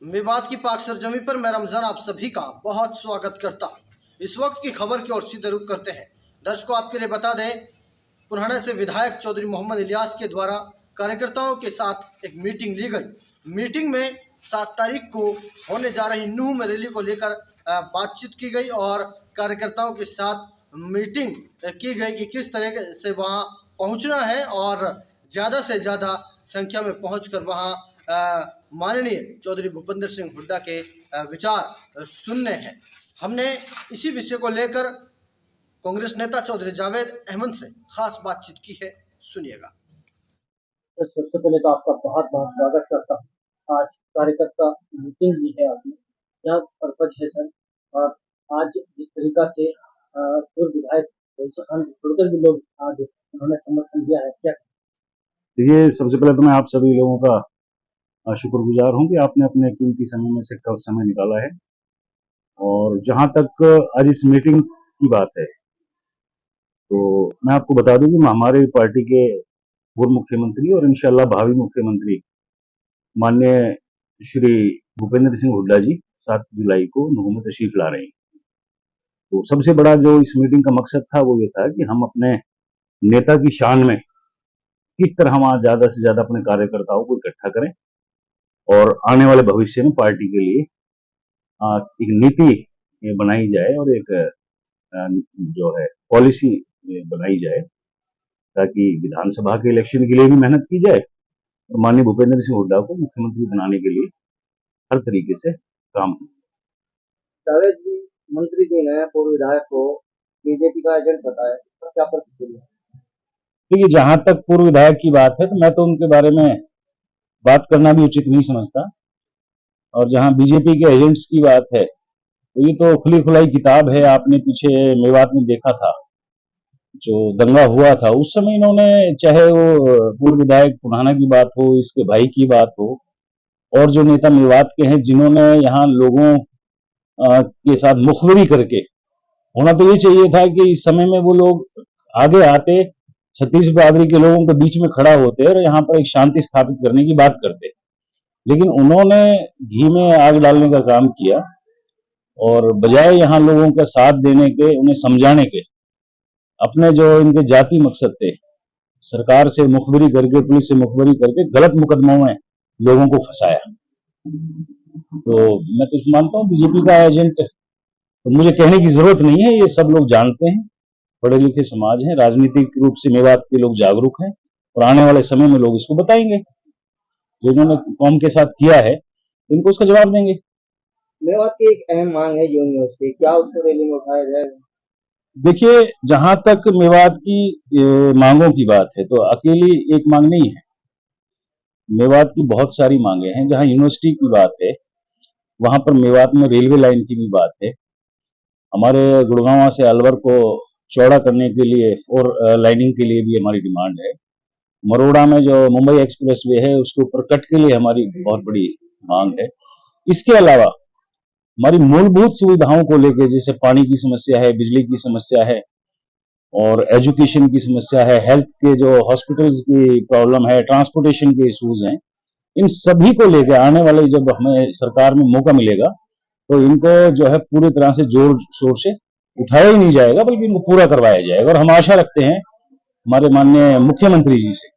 मेवात की पाक सरजमी पर मैं रमजान आप सभी का बहुत स्वागत करता हूँ। इस वक्त की खबर की ओर सीधे रुख करते हैं। दर्शकों, आपके लिए बता दें, पुराने से विधायक चौधरी मोहम्मद इलियास के द्वारा कार्यकर्ताओं के साथ एक मीटिंग ली गई। मीटिंग में 7 तारीख को होने जा रही नूह में रैली को लेकर बातचीत की गई और कार्यकर्ताओं के साथ मीटिंग की गई कि किस तरह से वहाँ पहुँचना है और ज़्यादा से ज़्यादा संख्या में पहुँचकर वहाँ माननीय चौधरी भूपेंद्र सिंह हुड्डा के विचार सुनने हैं। हमने इसी विषय को लेकर कांग्रेस नेता चौधरी जावेद अहमद से खास बातचीत की है, सुनिएगा। तो सबसे पहले तो आपका बहुत बहुत स्वागत करता हूँ। आज कार्यकर्ता मीटिंग ली है आपने, क्या पर्पज है सर? और आज जिस तरीका से पूर्व विधायक छोड़कर भी लोग आज उन्होंने समर्थन दिया है, क्या? देखिए, सबसे पहले तो मैं आप सभी लोगों का शुक्रगुजार हूं कि आपने अपने कीमती समय में से समय निकाला है। और जहां तक आज इस मीटिंग की बात है, तो मैं आपको बता दूं कि हमारे पार्टी के पूर्व मुख्यमंत्री और इंशाल्लाह भावी मुख्यमंत्री माननीय श्री भूपेंद्र सिंह हुड्डा जी 7 जुलाई को नूह में तशरीफ ला रहे हैं। तो सबसे बड़ा जो इस मीटिंग का मकसद था वो ये था कि हम अपने नेता की शान में किस तरह हम आज ज्यादा से ज्यादा अपने कार्यकर्ताओं को इकट्ठा करें और आने वाले भविष्य में पार्टी के लिए एक नीति बनाई जाए और एक जो है पॉलिसी बनाई जाए, ताकि विधानसभा के इलेक्शन के लिए भी मेहनत की जाए और माननीय भूपेंद्र सिंह हुड्डा को मुख्यमंत्री बनाने के लिए हर तरीके से काम हो। जावेद जी, मंत्री जी ने पूर्व विधायक को बीजेपी का एजेंट बताया, इसका क्या प्रतिक्रिया? देखिए, जहां तक पूर्व विधायक की बात है तो मैं तो उनके बारे में बात करना भी उचित नहीं समझता। और जहां बीजेपी के एजेंट्स की बात है तो ये तो खुली खुलाई किताब है। आपने पीछे मेवात में देखा था जो दंगा हुआ था, उस समय इन्होंने, चाहे वो पूर्व विधायक पुराना की बात हो, इसके भाई की बात हो, और जो नेता मेवात के हैं जिन्होंने यहाँ लोगों के साथ मुखबिरी करके, होना तो ये चाहिए था कि इस समय में वो लोग आगे आते, छत्तीस बरादरी के लोगों के बीच में खड़ा होते और यहाँ पर एक शांति स्थापित करने की बात करते। लेकिन उन्होंने घी में आग डालने का काम किया और बजाय यहाँ लोगों का साथ देने के, उन्हें समझाने के, अपने जो इनके जाति मकसद थे, सरकार से मुखबिरी करके, पुलिस से मुखबिरी करके गलत मुकदमों में लोगों को फंसाया। तो मैं तो मानता हूँ बीजेपी का एजेंट तो मुझे कहने की जरूरत नहीं है, ये सब लोग जानते हैं। पढ़े लिखे समाज है, राजनीतिक रूप से मेवात के लोग जागरूक हैं और आने वाले समय में लोग इसको बताएंगे। जो इन्होंने कौम के साथ किया है इनको उसका जवाब देंगे। मेवात की एक अहम मांग है यूनिवर्सिटी, क्या उसको रैली में उठाया जाएगा? देखिए, जहां तक मेवात की मांगों की बात है तो अकेली एक मांग नहीं है। मेवात की बहुत सारी मांगे हैं। जहां यूनिवर्सिटी की बात है वहां पर मेवात में रेलवे लाइन की भी बात है। हमारे गुड़गांव से अलवर को चौड़ा करने के लिए और लाइनिंग के लिए भी हमारी डिमांड है। मरोड़ा में जो मुंबई एक्सप्रेस वे है उसके ऊपर कट के लिए हमारी बहुत बड़ी मांग है। इसके अलावा हमारी मूलभूत सुविधाओं को लेकर, जैसे पानी की समस्या है, बिजली की समस्या है और एजुकेशन की समस्या है, हेल्थ के जो हॉस्पिटल्स की प्रॉब्लम है, ट्रांसपोर्टेशन के इश्यूज हैं, इन सभी को लेकर आने वाले जब हमें सरकार में मौका मिलेगा तो इनको जो है पूरी तरह से जोर शोर से उठाया ही नहीं जाएगा, बल्कि इनको पूरा करवाया जाएगा। और हम आशा रखते हैं हमारे माननीय मुख्यमंत्री जी से,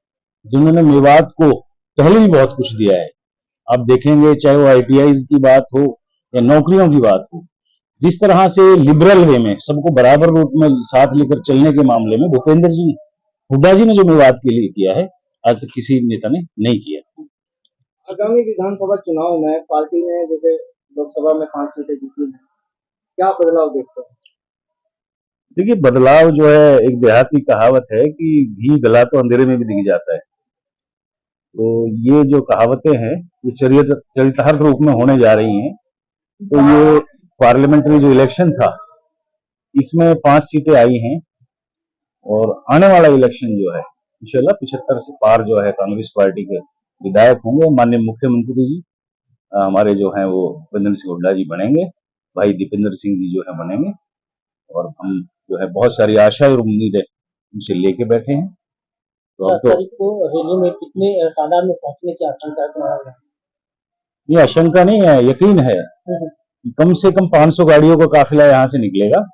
जिन्होंने मेवात को पहले भी बहुत कुछ दिया है। आप देखेंगे, चाहे वो ITIs की बात हो या नौकरियों की बात हो, जिस तरह से लिबरल वे में सबको बराबर रूप में साथ लेकर चलने के मामले में भूपेंद्र जी हुड्डा जी ने जो मेवात के लिए किया है, आज तक किसी नेता ने नहीं किया। आगामी विधानसभा चुनाव में पार्टी ने जैसे लोकसभा में 5 सीटें जीती हैं, क्या बदलाव देखते हैं? देखिए, बदलाव जो है, एक देहाती कहावत है कि घी गला तो अंधेरे में भी दिख जाता है। तो ये जो कहावतें हैं ये चरितार्थ रूप में होने जा रही हैं। तो ये पार्लियामेंट्री जो इलेक्शन था इसमें 5 सीटें आई हैं और आने वाला इलेक्शन जो है इंशाल्लाह 75 से पार जो है कांग्रेस पार्टी के विधायक होंगे। माननीय मुख्यमंत्री जी हमारे जो हैं वो भूपेंद्र सिंह हुड्डा जी बनेंगे, भाई दीपेंद्र सिंह जी जो है बनेंगे। और हम जो है बहुत सारी आशा और उम्मीद है उनसे लेके बैठे हैं। तो अब तो को रैली में कितनी तादाद में पहुंचने की आशंका है? ये आशंका नहीं है, यकीन है कि कम से कम 500 गाड़ियों का काफिला यहाँ से निकलेगा।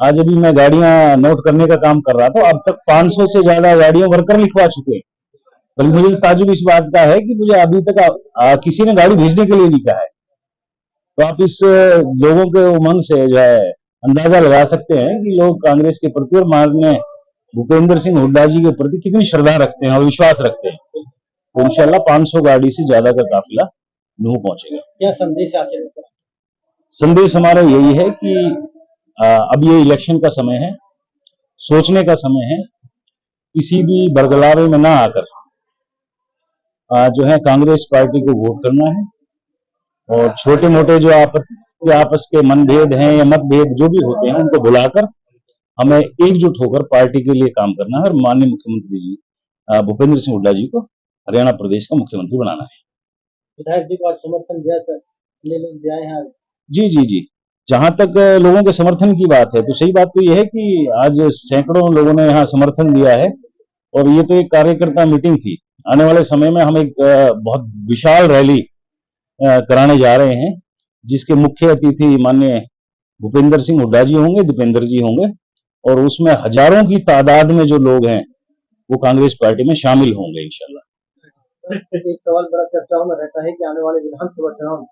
आज अभी मैं गाड़ियां नोट करने का काम कर रहा था, अब तक 500 से ज्यादा गाड़ियों वर्कर लिखवा चुके हैं। बल्कि मुझे ताजुब इस बात का है कि मुझे अभी तक किसी ने गाड़ी भेजने के लिए नहीं कहा है। तो आप इस लोगों के उमंग से जो है अंदाजा लगा सकते हैं कि लोग कांग्रेस के प्रति और माननीय भूपेंद्र सिंह हुड्डा जी के प्रति कितनी श्रद्धा रखते हैं और विश्वास रखते हैं। तो इंशाल्लाह 500 गाड़ी से ज्यादा का काफिला नूह पहुंचेगा। क्या संदेश आखिर में? संदेश हमारा यही है कि अब ये इलेक्शन का समय है, सोचने का समय है, किसी भी बरगलावे में ना आकर जो है कांग्रेस पार्टी को वोट करना है और छोटे मोटे जो आपस के मनभेद हैं या मतभेद जो भी होते हैं उनको भुलाकर हमें एकजुट होकर पार्टी के लिए काम करना है और माननीय मुख्यमंत्री जी भूपेंद्र सिंह हुड्डा जी को हरियाणा प्रदेश का मुख्यमंत्री बनाना है। विधायक जी को आज समर्थन दिया सर, ले लोग दिया है आज। जी जी जी, जहां तक लोगों के समर्थन की बात है तो सही बात तो यह है कि आज सैकड़ों लोगों ने यहाँ समर्थन दिया है और ये तो एक कार्यकर्ता मीटिंग थी। आने वाले समय में हम एक बहुत विशाल रैली कराने जा रहे हैं जिसके मुख्य अतिथि माननीय भूपेंद्र सिंह हुड्डा जी होंगे, दीपेंद्र जी होंगे और उसमें हजारों की तादाद में जो लोग हैं वो कांग्रेस पार्टी में शामिल होंगे इंशाल्लाह। एक सवाल बड़ा चर्चाओं में रहता है कि आने वाले विधानसभा चुनाव में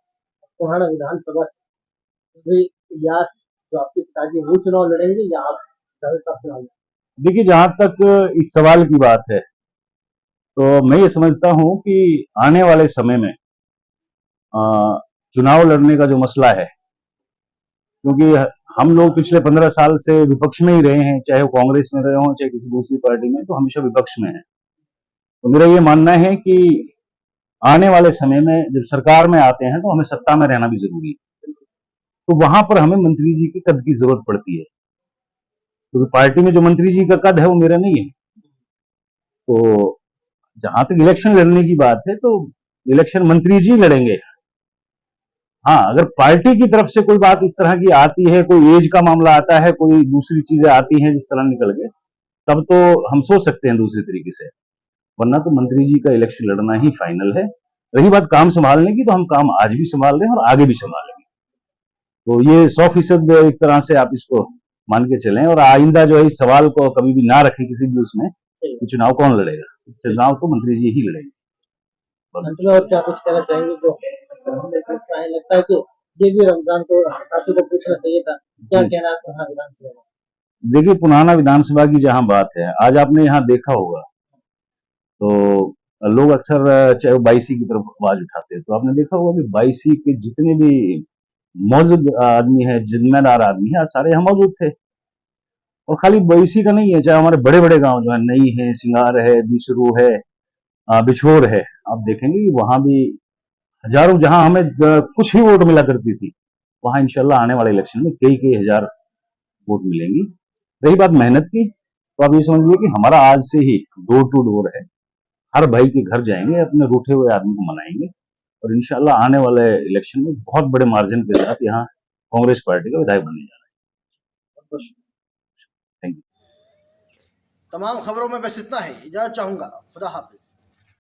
पुराना विधानसभा से इलियास जो आपके पिताजी वो चुनाव लड़ेंगे या आप चुनाव लड़ेंगे? देखिए, जहां तक इस सवाल की बात है तो मैं ये समझता हूं कि आने वाले समय में चुनाव लड़ने का जो मसला है, क्योंकि हम लोग पिछले 15 साल से विपक्ष में ही रहे हैं, चाहे वो कांग्रेस में रहे हों चाहे किसी दूसरी पार्टी में, तो हमेशा विपक्ष में है। तो मेरा ये मानना है कि आने वाले समय में जब सरकार में आते हैं तो हमें सत्ता में रहना भी जरूरी है। तो वहां पर हमें मंत्री जी के कद की जरूरत पड़ती है, क्योंकि पार्टी में जो मंत्री जी का कद है वो मेरा नहीं है। तो जहां तक इलेक्शन लड़ने की बात है तो इलेक्शन मंत्री जी लड़ेंगे। हाँ, अगर पार्टी की तरफ से कोई बात इस तरह की आती है, कोई एज का मामला आता है, कोई दूसरी चीजें आती हैं जिस तरह निकल के, तब तो हम सोच सकते हैं दूसरी तरीके से, वरना तो मंत्री जी का इलेक्शन लड़ना ही फाइनल है। रही बात काम संभालने की, तो हम काम आज भी संभाल रहे हैं और आगे भी संभालेंगे। तो ये 100% एक तरह से आप इसको मान के चलें और आइंदा जो है इस सवाल को कभी भी ना रखें किसी भी उसमें कि चुनाव कौन लड़ेगा। चुनाव तो मंत्री जी ही लड़ेंगे। अंत में और क्या कुछ कहना चाहेंगे? जो लगता है कि ये भी रमजान को साथियों को पूछना चाहिए था, क्या कहना है पुराना विधानसभा? देखिए, पुराना विधानसभा की जहां बात है, आज आपने यहाँ देखा होगा तो लोग अक्सर चाहे वो 22 की तरफ आवाज उठाते हैं, तो आपने देखा होगा कि 22 के जितने भी मौजूद आदमी है, जिम्मेदार आदमी है, सारे यहाँ मौजूद थे। और खाली 22 का नहीं है, चाहे हमारे बड़े बड़े गांव जो है, नई है, सिंगार है, बिशरू है, बिछोर है, आप देखेंगे कि वहां भी हजारों, जहां हमें कुछ ही वोट मिला करती थी, वहां इंशाल्लाह आने वाले इलेक्शन में कई कई हजार वोट मिलेंगी। रही बात मेहनत की, तो आप ये समझ लीजिए कि हमारा आज से ही डोर टू डोर है, हर भाई के घर जाएंगे, अपने रूठे हुए आदमी को मनाएंगे और इंशाल्लाह आने वाले इलेक्शन में बहुत बड़े मार्जिन के साथ यहाँ कांग्रेस पार्टी का विधायक बनने जा रहा है। Thank you. तमाम खबरों में बस इतना ही, इजाजत चाहूंगा। खुदा हाफिज।